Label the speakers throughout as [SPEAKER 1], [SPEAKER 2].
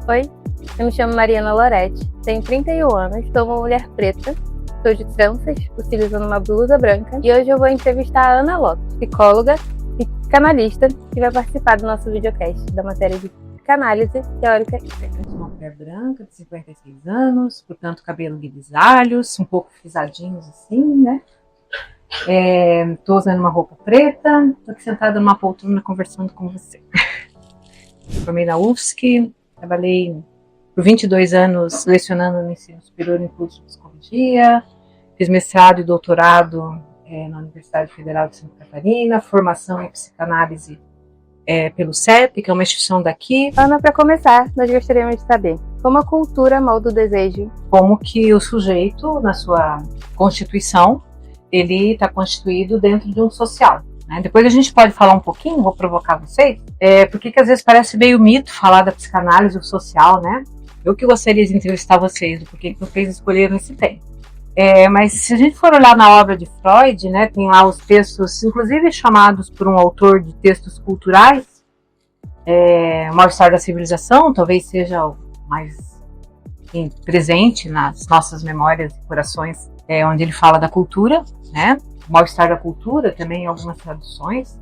[SPEAKER 1] Oi, eu me chamo Mariana Loretti, tenho 31 anos, sou uma mulher preta, sou de tranças, utilizando uma blusa branca e hoje eu vou entrevistar a Ana Lopes, psicóloga e psicanalista, que vai participar do nosso videocast da matéria de psicanálise teórica e prática.
[SPEAKER 2] Sou uma mulher branca de 56 anos, portanto cabelo grisalhos, um pouco frisadinhos assim, né? Estou usando uma roupa preta, estou aqui sentada numa poltrona conversando com você. Formei na UFSC, trabalhei por 22 anos lecionando no ensino superior em curso de psicologia, fiz mestrado e doutorado na Universidade Federal de Santa Catarina, formação em psicanálise pelo CEP, que é uma instituição daqui.
[SPEAKER 1] Ana, para começar, nós gostaríamos de saber como a cultura molda o desejo.
[SPEAKER 2] Como que o sujeito, na sua constituição, ele está constituído dentro de um social. Né? Depois a gente pode falar um pouquinho, vou provocar vocês, porque que às vezes parece meio mito falar da psicanálise, o social, né? Eu que gostaria de entrevistar vocês, do porquê que vocês escolheram esse tema. Mas se a gente for olhar na obra de Freud, né, tem lá os textos, inclusive chamados por um autor de textos culturais, o Mal-Estar da Civilização, talvez seja o mais presente nas nossas memórias e corações, onde ele fala da cultura, né? O Mal-Estar da Cultura, também em algumas traduções.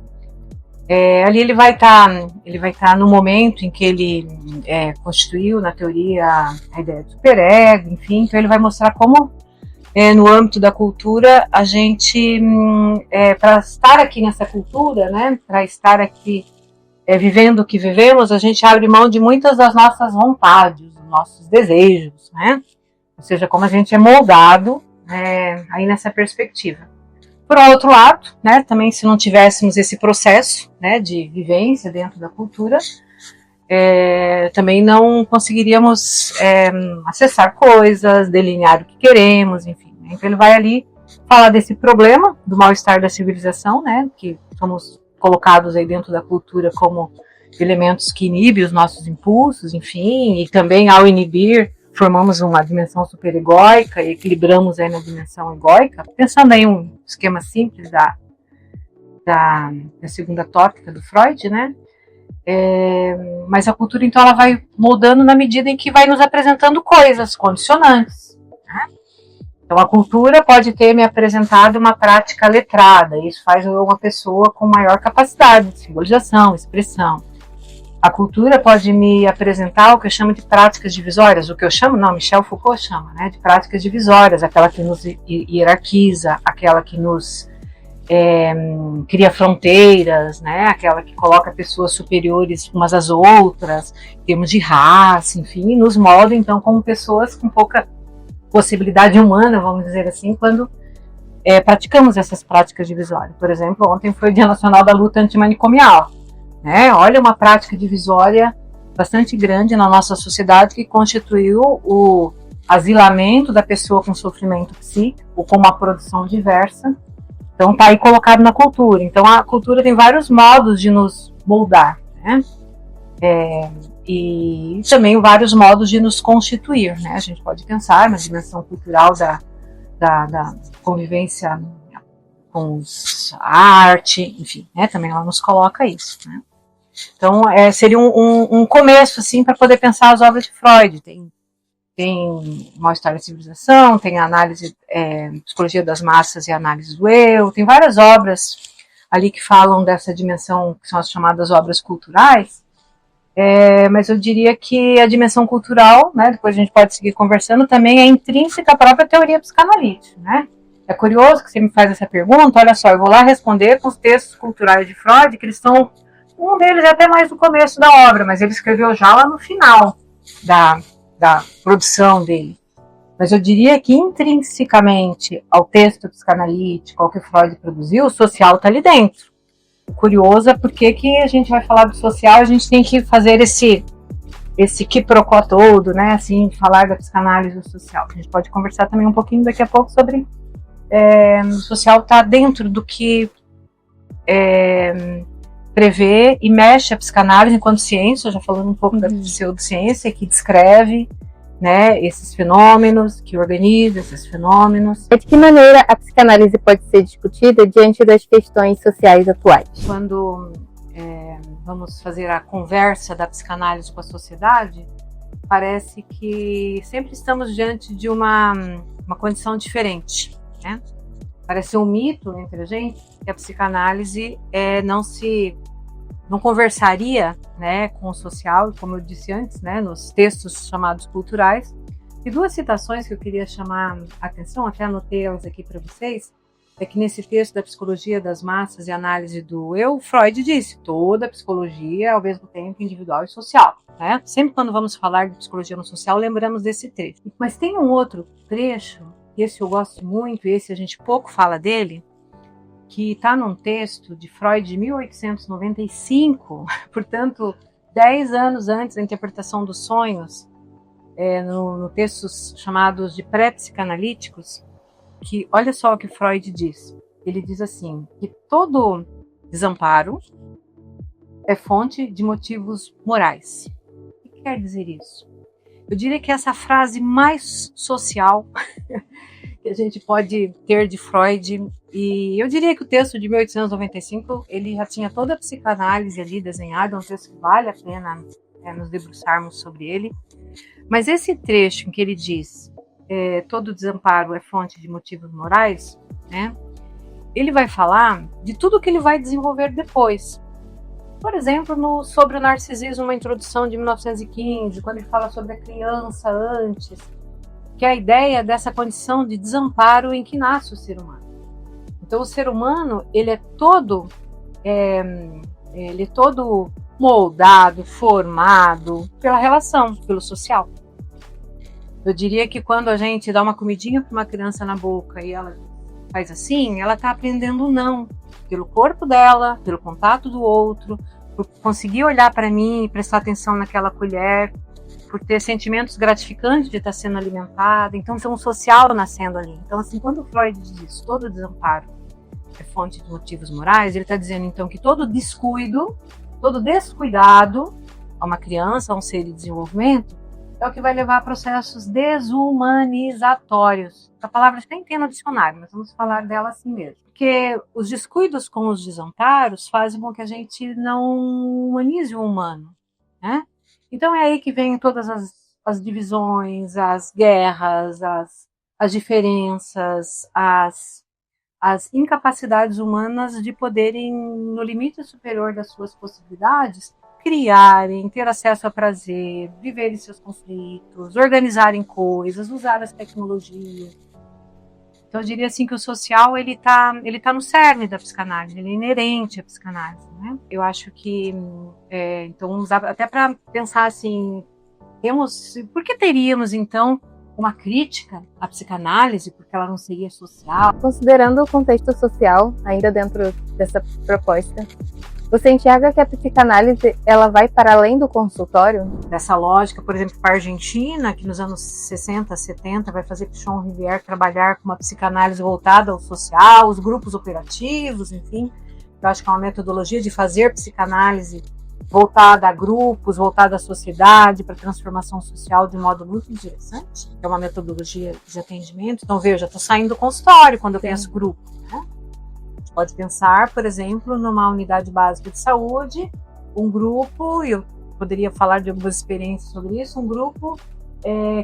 [SPEAKER 2] Ali ele vai estar no momento em que ele constituiu, na teoria, a ideia do superego, enfim, então ele vai mostrar como no âmbito da cultura, a gente, para estar aqui nessa cultura, né, para estar aqui vivendo o que vivemos, a gente abre mão de muitas das nossas vontades, dos nossos desejos, né? Ou seja, como a gente é moldado aí nessa perspectiva. Por outro lado, né, também se não tivéssemos esse processo, né, de vivência dentro da cultura, também não conseguiríamos acessar coisas, delinear o que queremos, enfim. Né? Então ele vai ali falar desse problema do mal-estar da civilização, né, que somos colocados aí dentro da cultura como elementos que inibem os nossos impulsos, enfim, e também ao inibir formamos uma dimensão superegóica e equilibramos aí na dimensão egóica, pensando aí um esquema simples da segunda tópica do Freud, né? Mas a cultura, então, ela vai moldando na medida em que vai nos apresentando coisas condicionantes. Né? Então, a cultura pode ter me apresentado uma prática letrada, isso faz eu uma pessoa com maior capacidade de simbolização, expressão. A cultura pode me apresentar o que eu chamo de práticas divisórias, Michel Foucault chama, né, de práticas divisórias, aquela que nos hierarquiza, aquela que nos cria fronteiras, né, aquela que coloca pessoas superiores umas às outras, em termos de raça, enfim, nos molda então como pessoas com pouca possibilidade humana, vamos dizer assim, quando praticamos essas práticas divisórias. Por exemplo, ontem foi o Dia Nacional da Luta Antimanicomial. Olha, uma prática divisória bastante grande na nossa sociedade que constituiu o asilamento da pessoa com sofrimento psíquico, com uma produção diversa. Então está aí colocado na cultura. Então a cultura tem vários modos de nos moldar, né? E também vários modos de nos constituir, né? A gente pode pensar na dimensão cultural da convivência com a arte, enfim, né? Também ela nos coloca isso, né? Então, seria um começo, assim, para poder pensar as obras de Freud. Tem Mal-Estar da Civilização, tem a análise, Psicologia das Massas e a Análise do Eu, tem várias obras ali que falam dessa dimensão, que são as chamadas obras culturais, mas eu diria que a dimensão cultural, né, depois a gente pode seguir conversando, também é intrínseca à própria teoria psicanalítica, né? É curioso que você me faz essa pergunta, olha só, eu vou lá responder com os textos culturais de Freud, que eles são, um deles é até mais no começo da obra, mas ele escreveu já lá no final da produção dele. Mas eu diria que intrinsecamente ao texto psicanalítico, ao que Freud produziu, o social está ali dentro. O curioso é porque que a gente vai falar do social, a gente tem que fazer esse quiprocó todo, né, assim, falar da psicanálise do social. A gente pode conversar também um pouquinho daqui a pouco sobre o social está dentro do que prevê e mexe a psicanálise enquanto ciência, já falando um pouco da pseudociência, que descreve, né, esses fenômenos, que organiza esses fenômenos.
[SPEAKER 1] De que maneira a psicanálise pode ser discutida diante das questões sociais atuais?
[SPEAKER 2] Quando vamos fazer a conversa da psicanálise com a sociedade, parece que sempre estamos diante de uma condição diferente, né? Parece um mito entre a gente que a psicanálise não conversaria, né, com o social, como eu disse antes, né, nos textos chamados culturais. E duas citações que eu queria chamar a atenção, até anotei elas aqui para vocês, é que nesse texto da Psicologia das Massas e Análise do Eu, Freud disse: toda psicologia é ao mesmo tempo individual e social. Né? Sempre quando vamos falar de psicologia no social, lembramos desse trecho. Mas tem um outro trecho, e esse eu gosto muito, e esse a gente pouco fala dele, que está num texto de Freud de 1895, portanto, 10 anos antes da interpretação dos sonhos, no textos chamados de pré-psicanalíticos, que olha só o que Freud diz. Ele diz assim, que todo desamparo é fonte de motivos morais. O que quer dizer isso? Eu diria que essa frase mais social que a gente pode ter de Freud, e eu diria que o texto de 1895, ele já tinha toda a psicanálise ali desenhada, é um texto que vale a pena nos debruçarmos sobre ele, mas esse trecho em que ele diz todo desamparo é fonte de motivos morais, né? Ele vai falar de tudo que ele vai desenvolver depois. Por exemplo, sobre o narcisismo, uma introdução de 1915, quando ele fala sobre a criança antes, que é a ideia dessa condição de desamparo em que nasce o ser humano. Então, o ser humano, ele é todo moldado, formado pela relação, pelo social. Eu diria que quando a gente dá uma comidinha para uma criança na boca e ela faz assim, ela está aprendendo não, pelo corpo dela, pelo contato do outro, por conseguir olhar para mim e prestar atenção naquela colher, por ter sentimentos gratificantes de estar sendo alimentada. Então, tem um social nascendo ali. Então, assim, quando Freud diz todo desamparo é fonte de motivos morais, ele está dizendo, então, que todo descuido, todo descuidado a uma criança, a um ser em desenvolvimento, é o que vai levar a processos desumanizatórios. A palavra nem tem no dicionário, mas vamos falar dela assim mesmo. Porque os descuidos com os desamparos fazem com que a gente não humanize o humano, né? Então é aí que vem todas as divisões, as guerras, as diferenças, as incapacidades humanas de poderem, no limite superior das suas possibilidades, criarem, ter acesso a prazer, viverem seus conflitos, organizarem coisas, usar as tecnologias. Então eu diria assim que o social ele tá no cerne da psicanálise, ele é inerente à psicanálise, né? Eu acho que então até para pensar assim, por que teríamos então uma crítica à psicanálise, porque ela não seria social?
[SPEAKER 1] Considerando o contexto social, ainda dentro dessa proposta, você enxerga que a psicanálise ela vai para além do consultório?
[SPEAKER 2] Dessa lógica, por exemplo, para a Argentina, que nos anos 60, 70 vai fazer Pichon Rivière trabalhar com uma psicanálise voltada ao social, os grupos operativos, enfim. Eu acho que é uma metodologia de fazer psicanálise voltada a grupos, voltada à sociedade, para transformação social de modo muito interessante. É uma metodologia de atendimento. Então, veja, estou saindo do consultório quando eu penso grupo, né? Pode pensar, por exemplo, numa unidade básica de saúde, um grupo, e eu poderia falar de algumas experiências sobre isso, um grupo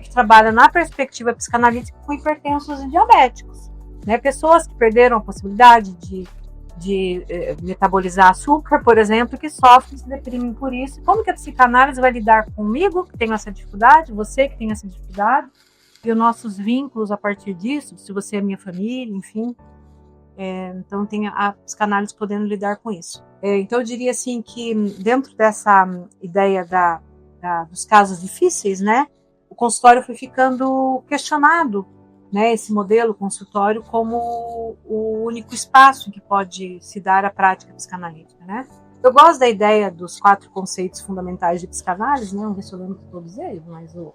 [SPEAKER 2] que trabalha na perspectiva psicanalítica com hipertensos e diabéticos. Né? Pessoas que perderam a possibilidade de metabolizar açúcar, por exemplo, que sofrem, se deprimem por isso. Como que a psicanálise vai lidar comigo, que tenho essa dificuldade, você que tem essa dificuldade, e os nossos vínculos a partir disso, se você é minha família, enfim. Então tem a psicanálise podendo lidar com isso. Então eu diria assim que dentro dessa ideia dos casos difíceis, né, o consultório foi ficando questionado, né, esse modelo consultório como o único espaço em que pode se dar a prática psicanalítica, né. Eu gosto da ideia dos 4 conceitos fundamentais de psicanálise, né, não sei se eu lembro de todos eles, mas o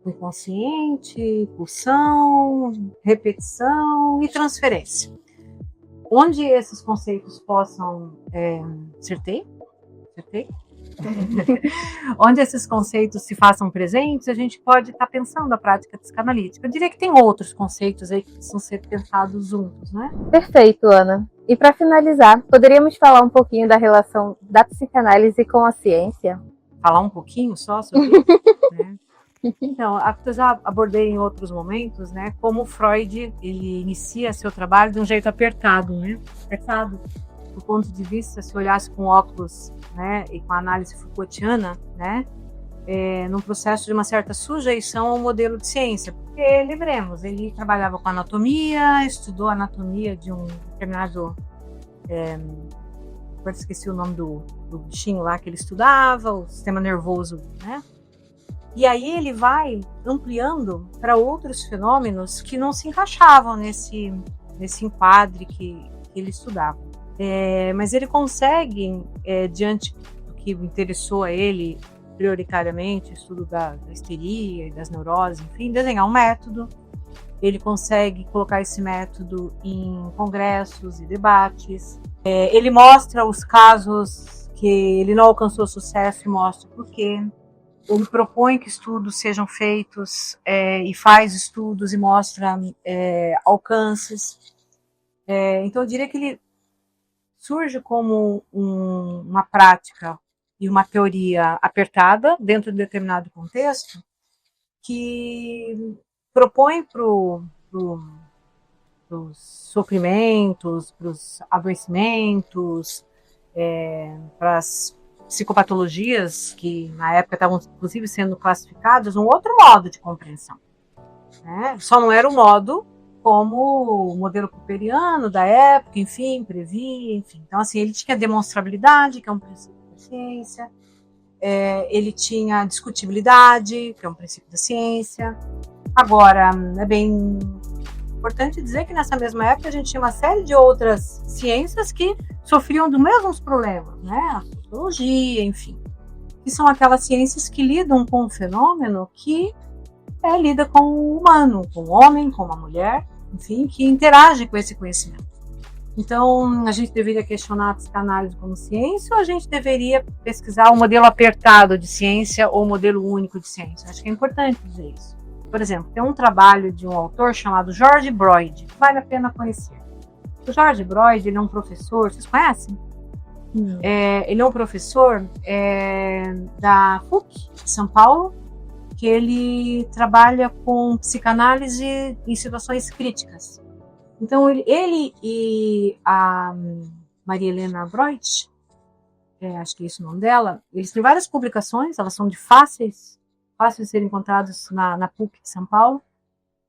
[SPEAKER 2] inconsciente, pulsão, repetição e transferência. Onde esses conceitos possam acertei? Onde esses conceitos se façam presentes, a gente pode estar pensando a prática psicanalítica. Eu diria que tem outros conceitos aí que precisam ser pensados juntos, né?
[SPEAKER 1] Perfeito, Ana. E para finalizar, poderíamos falar um pouquinho da relação da psicanálise com a ciência?
[SPEAKER 2] Falar um pouquinho só sobre isso? Né? Então, eu já abordei em outros momentos, né, como Freud ele inicia seu trabalho de um jeito apertado, né? Apertado, do ponto de vista, se olhasse com óculos, né, e com a análise Foucaultiana, né, num processo de uma certa sujeição ao modelo de ciência. Porque, lembremos, ele trabalhava com anatomia, estudou a anatomia de um determinado... agora esqueci o nome do bichinho lá que ele estudava, o sistema nervoso, né? E aí ele vai ampliando para outros fenômenos que não se encaixavam nesse enquadre que ele estudava. Mas ele consegue, diante do que interessou a ele, prioritariamente, o estudo da histeria e das neuroses, enfim, desenhar um método. Ele consegue colocar esse método em congressos e debates. Ele mostra os casos que ele não alcançou sucesso e mostra por quê. Ele propõe que estudos sejam feitos e faz estudos e mostra alcances. Então, eu diria que ele surge como uma prática e uma teoria apertada dentro de um determinado contexto que propõe para os sofrimentos, para os adoecimentos, para as psicopatologias que na época estavam inclusive sendo classificadas, um outro modo de compreensão, né? Só não era o modo como o modelo cooperiano da época, enfim, previa, enfim. Então, assim, ele tinha demonstrabilidade, que é um princípio da ciência, ele tinha discutibilidade, que é um princípio da ciência. Agora, é bem importante dizer que nessa mesma época a gente tinha uma série de outras ciências que sofriam dos mesmos problemas, né? A sociologia, enfim, que são aquelas ciências que lidam com um fenômeno que lida com o humano, com o homem, com uma mulher, enfim, que interage com esse conhecimento. Então, a gente deveria questionar a psicanálise como ciência ou a gente deveria pesquisar o modelo apertado de ciência ou o modelo único de ciência? Acho que é importante dizer isso. Por exemplo, tem um trabalho de um autor chamado George Broyd, que vale a pena conhecer. O George Broyd, ele é um professor, vocês conhecem? Ele é um professor da PUC de São Paulo, que ele trabalha com psicanálise em situações críticas. Então, ele e a Maria Helena Broyd, acho que é esse o nome dela, eles têm várias publicações, elas são fáceis de serem encontradas na PUC de São Paulo,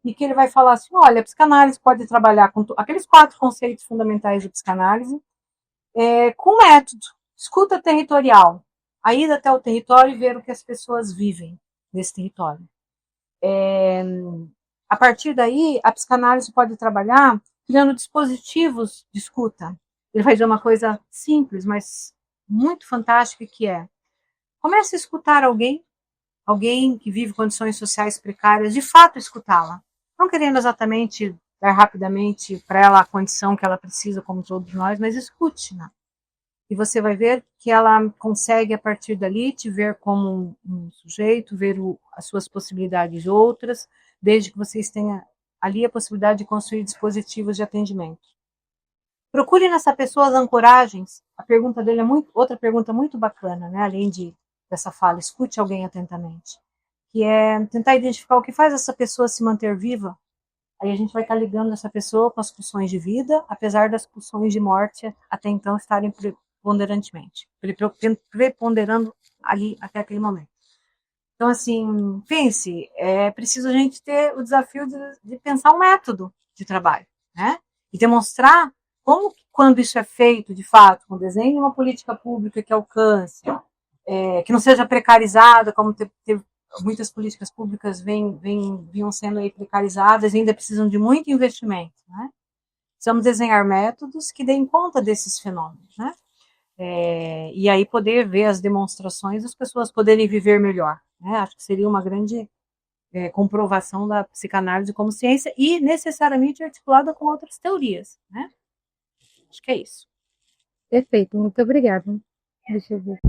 [SPEAKER 2] e que ele vai falar assim, olha, a psicanálise pode trabalhar com aqueles 4 conceitos fundamentais da psicanálise, com método, escuta territorial, a ida até o território e ver o que as pessoas vivem nesse território. A partir daí, a psicanálise pode trabalhar criando dispositivos de escuta. Ele vai dizer uma coisa simples, mas muito fantástica, que comece a escutar alguém que vive condições sociais precárias, de fato escutá-la. Não querendo exatamente dar rapidamente para ela a condição que ela precisa, como todos nós, mas escute-na. E você vai ver que ela consegue, a partir dali, te ver como um sujeito, ver as suas possibilidades outras, desde que vocês tenham ali a possibilidade de construir dispositivos de atendimento. Procure nessa pessoa as ancoragens. A pergunta dele outra pergunta muito bacana, né? Além dessa fala, escute alguém atentamente, que é tentar identificar o que faz essa pessoa se manter viva. Aí a gente vai estar ligando essa pessoa com as pulsões de vida, apesar das pulsões de morte até então estarem preponderando ali até aquele momento. Então, assim, pense, é preciso a gente ter o desafio de pensar um método de trabalho, né? E demonstrar como, quando isso é feito, de fato, com desenho de uma política pública que alcance, que não seja precarizada, como teve muitas políticas públicas vinham sendo aí precarizadas e ainda precisam de muito investimento, né? Precisamos desenhar métodos que deem conta desses fenômenos, né? E aí poder ver as demonstrações, as pessoas poderem viver melhor, né? Acho que seria uma grande comprovação da psicanálise como ciência e necessariamente articulada com outras teorias, né? Acho que é isso.
[SPEAKER 1] Perfeito, muito obrigada. Deixa eu ver.